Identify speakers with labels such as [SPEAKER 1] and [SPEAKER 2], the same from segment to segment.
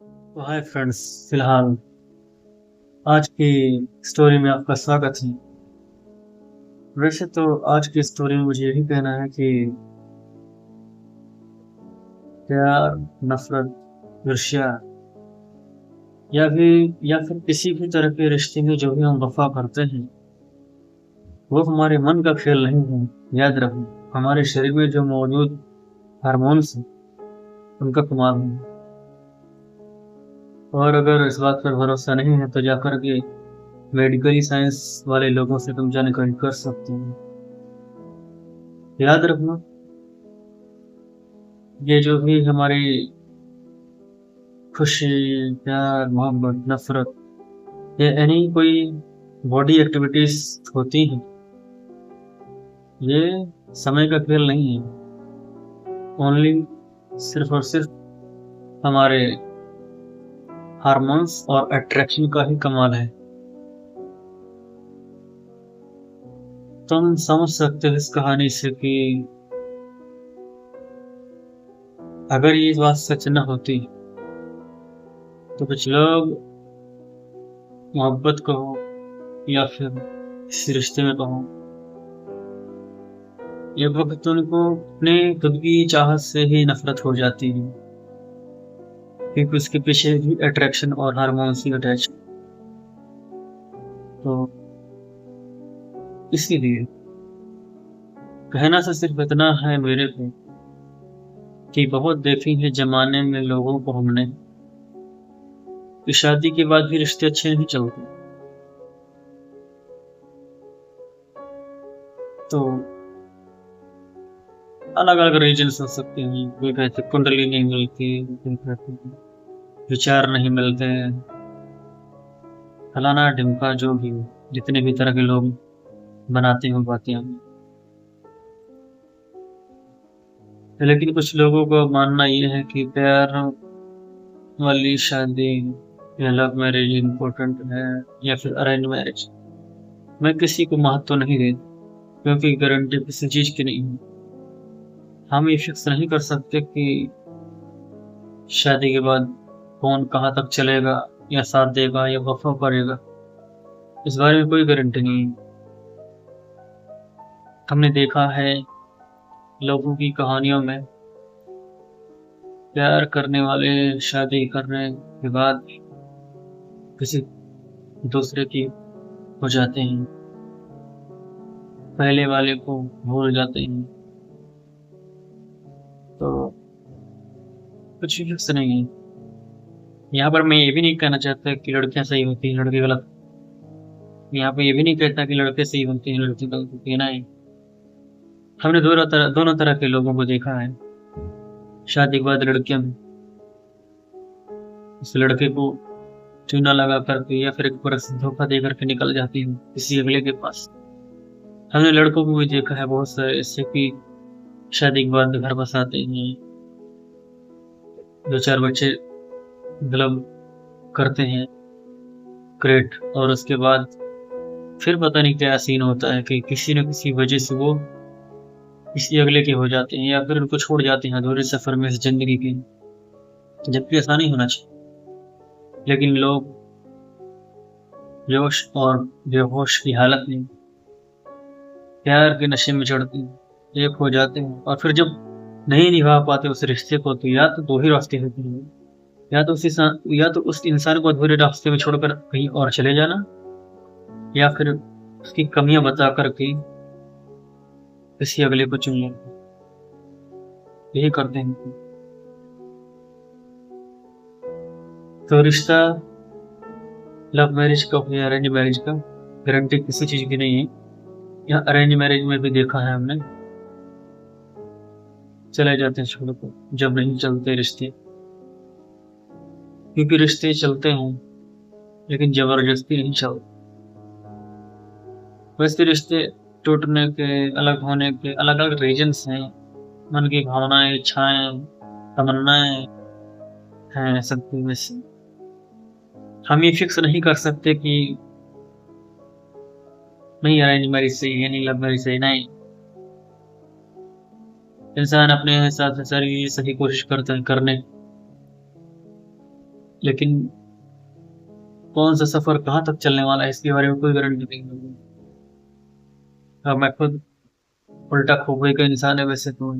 [SPEAKER 1] तो hi friends, फिलहाल आज की स्टोरी में आपका स्वागत है। वैसे तो आज की स्टोरी में मुझे यही कहना है कि प्यार, नफरत, ईर्ष्या या फिर किसी भी तरह के रिश्ते में जो भी हम वफा करते हैं, वो हमारे मन का खेल नहीं है। याद रखो, हमारे शरीर में जो मौजूद हार्मोन्स हैं, उनका कमाल है। और अगर इस बात पर भरोसा नहीं है तो जाकर के मेडिकली साइंस वाले लोगों से तुम जानकारी कर सकते हो। याद रखना, ये जो भी हमारी खुशी, प्यार, मोहब्बत, नफरत, ये एनी कोई बॉडी एक्टिविटीज होती हैं, ये समय का खेल नहीं है। ओनली सिर्फ और सिर्फ हमारे हार्मोन्स और अट्रैक्शन का ही कमाल है। तुम समझ सकते हो इस कहानी से कि अगर ये बात सच न होती तो कुछ लोग मोहब्बत कहो या फिर इस रिश्ते में कहो, ये वक्त उनको अपने खुद की चाहत से ही नफरत हो जाती है, क्योंकि उसके पीछे भी अट्रैक्शन और हार्मोन्स ही अटैच। तो इसीलिए कहना से सिर्फ इतना है मेरे को कि बहुत देखी है जमाने में लोगों को हमने कि शादी के बाद भी रिश्ते अच्छे नहीं चलते। तो अलग अलग रीजन हो सकते हैं। कोई कहते कुंडली नहीं मिलती, कोई कहते विचार नहीं मिलते, फलाना ढिमका, जो भी हो, जितने भी तरह के लोग बनाते हो बातें। लेकिन कुछ लोगों का मानना ये है कि प्यार वाली शादी या लव मैरिज इम्पोर्टेंट है या फिर अरेंज मैरिज। मैं किसी को महत्व नहीं देता, क्योंकि गारंटी किसी चीज की नहीं है। हम ये फिक्स नहीं कर सकते कि शादी के बाद कौन कहाँ तक चलेगा, या साथ देगा या वफा करेगा। इस बारे में कोई गारंटी नहीं है। हमने देखा है लोगों की कहानियों में, प्यार करने वाले शादी करने के बाद किसी दूसरे की हो जाते हैं, पहले वाले को भूल जाते हैं। तो कुछ भी फिक्स नहीं है। यहाँ पर मैं ये भी नहीं कहना चाहता कि लड़कियां सही होती हैं लड़के गलत। यहाँ पे ये भी नहीं कहता कि लड़के सही होते हैं लड़की गलत होती है, नहीं। हमने दोनों तरह के लोगों को देखा है। शादी के बाद लड़कियां भी उस लड़के को चूना लगा करके या फिर एक बरस धोखा दे करके निकल जाती है किसी अगले के पास। हमने लड़कों को भी देखा है बहुत सारे ऐसे कि शादी के बाद घर बसाते हैं, दो चार बच्चे मतलब करते हैं क्रिएट, और उसके बाद फिर पता नहीं क्या सीन होता है कि किसी न किसी वजह से वो किसी अगले के हो जाते हैं या फिर उनको छोड़ जाते हैं अधूरे सफर में इस जिंदगी के। जबकि ऐसा नहीं होना चाहिए, लेकिन लोग जोश और बेहोश की हालत में प्यार के नशे में चढ़ते हैं, एक हो जाते हैं, और फिर जब नहीं निभा पाते उस रिश्ते को, तो या तो दो ही रास्ते होते हैं। या तो उस इंसान को अधूरे रास्ते में छोड़कर कहीं और चले जाना, या फिर उसकी कमियां बता करके किसी अगले को चुन लेना। यही करते हैं। तो रिश्ता लव मैरिज का हो या अरेंज मैरिज का, गारंटी किसी चीज की नहीं है। या अरेंज मैरिज में भी देखा है हमने, चले जाते हैं छोड़ को जब नहीं चलते रिश्ते, क्योंकि रिश्ते चलते हैं लेकिन जबरदस्ती नहीं चलते। वैसे रिश्ते टूटने के, अलग होने के अलग अलग रीजन्स हैं। मन की भावनाएं, इच्छाएं, तमन्नाएं हैं सबकी में से। हम ये फिक्स नहीं कर सकते कि नहीं अरेंज मैरिज सही है, नहीं लव मैरिज सही, नहीं। इंसान अपने हिसाब से सारी सही कोशिश करता है करने। लेकिन कौन सा सफर कहाँ तक चलने वाला है इसके बारे में कोई गारंटी नहीं है। अब मैं खुद उल्टा खोपड़ी का इंसान है वैसे तो।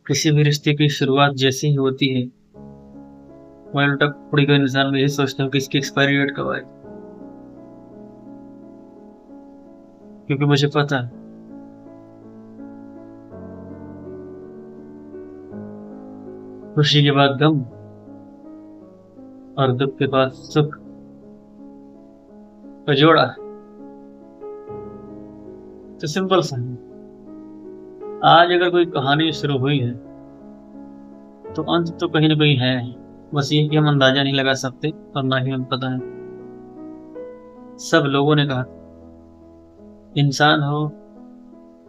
[SPEAKER 1] किसी भी रिश्ते की शुरुआत जैसे ही होती है, मैं उल्टा खोपड़ी का इंसान में यही सोचता हूँ कि इसकी एक्सपायरी डेट कब आए, क्योंकि मुझे पता है खुशी के बाद गम और दुख के बाद सुख का जोड़ा। तो सिंपल सा है, आज अगर कोई कहानी शुरू हुई है तो अंत तो कहीं ना कहीं है। बस ये कि हम अंदाजा नहीं लगा सकते और ना ही हमें पता है। सब लोगों ने कहा, इंसान हो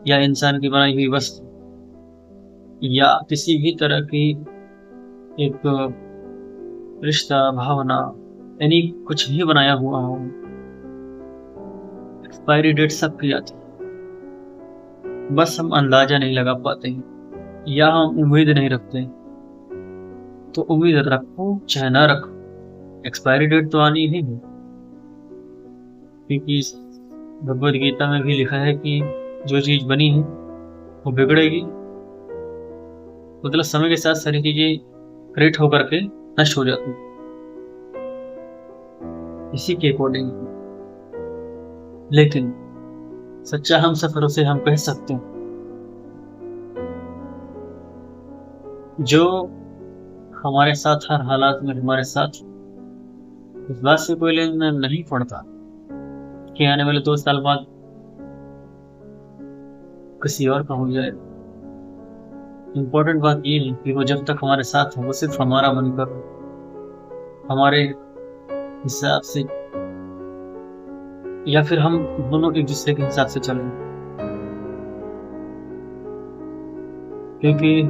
[SPEAKER 1] या इंसान की बनाई हुई वस्तु या किसी भी तरह की एक रिश्ता भावना, यानी कुछ भी बनाया हुआ हो, एक्सपायरी डेट सबकी आती है। बस हम अंदाजा नहीं लगा पाते हैं या हम उम्मीद नहीं रखते। तो उम्मीद रखो चाहे ना रखो, एक्सपायरी डेट तो आनी ही है। क्योंकि भगवद गीता में भी लिखा है कि जो चीज बनी है वो बिगड़ेगी, मतलब समय के साथ सारी चीजें क्रिएट होकर के नष्ट हो जाती है। इसी के अकॉर्डिंग लेकिन सच्चा हम सफर उसे हम कह सकते हैं जो हमारे साथ हर हालात में हमारे साथ। इस बात से कोई लेन देन नहीं पड़ता कि आने वाले 2 साल बाद किसी और का हो जाए। इम्पोर्टेंट बात ये है कि वो जब तक हमारे साथ है वो सिर्फ हमारा बनकर हमारे हिसाब से, या फिर हम दोनों एक दूसरे के हिसाब से चलें। क्योंकि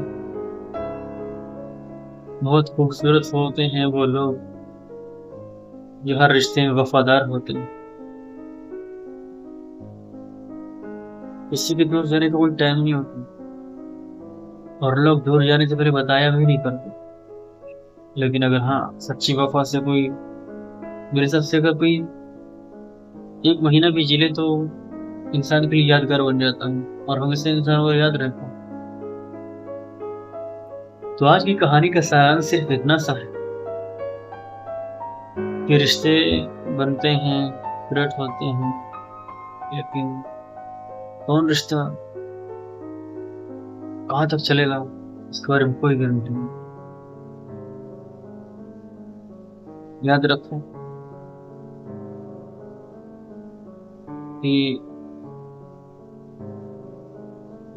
[SPEAKER 1] बहुत खूबसूरत होते हैं वो लोग जो हर रिश्ते में वफादार होते हैं। किसी के दूर जाने का कोई टाइम नहीं होता और लोग दूर जाने से पहले बताया भी नहीं करते। लेकिन अगर हाँ सच्ची वफा से कोई, मेरे हिसाब से अगर कोई 1 महीना भी जी ले तो इंसान के लिए यादगार बन जाता है और हमेशा इंसान को याद रहता है। तो आज की कहानी का सारांश सिर्फ इतना सा है कि रिश्ते बनते हैं, क्रिएट होते हैं, लेकिन कौन रिश्ता कहाँ तक चलेगा इसके बारे में कोई गारंटी नहीं। याद रखो कि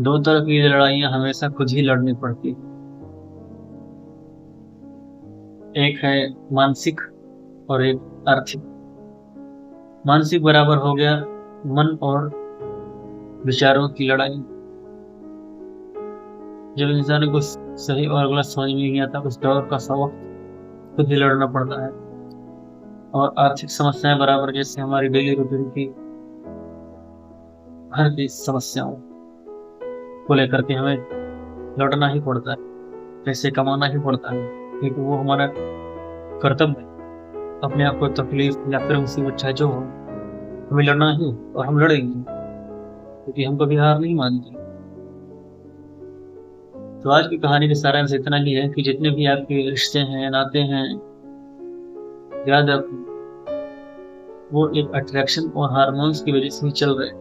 [SPEAKER 1] दो तरह की लड़ाइयाँ हमेशा खुद ही लड़नी पड़ती। एक है मानसिक और एक आर्थिक। मानसिक बराबर हो गया मन और विचारों की लड़ाई। जब इंसान को सही और गलत समझ में नहीं आता उस दौर का सबक खुद ही लड़ना पड़ता है। और आर्थिक समस्याएं बराबर, जैसे हमारी डेली रूटीन की हर की समस्याओं को लेकर के हमें लड़ना ही पड़ता है, पैसे कमाना ही पड़ता है, क्योंकि वो हमारा कर्तव्य है। अपने आप को तकलीफ या फिर मुसीबत चाहे जो हो, हमें लड़ना ही और हम लड़ेंगे, क्योंकि हम कभी हार नहीं मानते। तो आज की कहानी का सारांश इतना ही है कि जितने भी आपके रिश्ते हैं, नाते हैं, याद रखो वो एक अट्रैक्शन और हार्मोन्स की वजह से ही चल रहे हैं,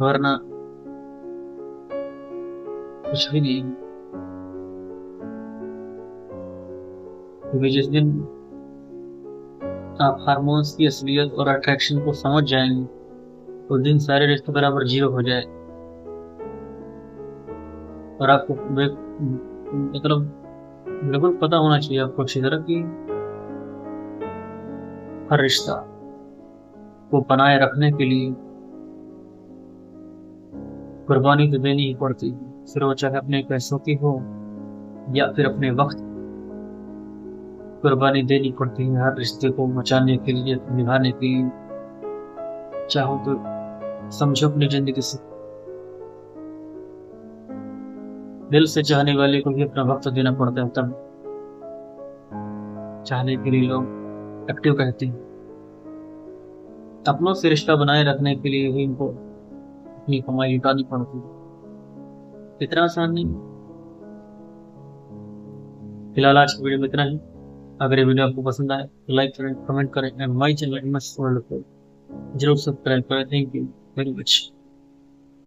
[SPEAKER 1] वरना कुछ भी नहीं। क्योंकि जिस दिन आप हार्मोन्स की असलियत और अट्रैक्शन को समझ जाएंगे उस दिन सारे रिश्ते बराबर जीरो हो जाए। और आपको मतलब बिल्कुल पता होना चाहिए आपको अच्छी तरह कि हर रिश्ता को बनाए रखने के लिए कुर्बानी तो देनी ही पड़ती है, फिर वो चाहे अपने पैसों की हो या फिर अपने वक्त। कुर्बानी देनी पड़ती है हर रिश्ते को बचाने के लिए, निभाने के लिए। चाहो तो समझो अपनी जिंदगी से, दिल से चाहने वाले को भी अपना वक्त देना पड़ता है तब। चाहने के लिए लोग एक्टिव कहते हैं। अपनों से रिश्ता बनाए रखने के लिए ही इनको अपनी कमाई लुटानी पड़ती है। इतना आसान नहीं। फिलहाल आज की वीडियो में इतना ही। अगर ये वीडियो आपको पसंद आए तो लाइक करें, कमेंट करें and my channel MS world को जरूर सब्सक्राइब करें। Thank you very much.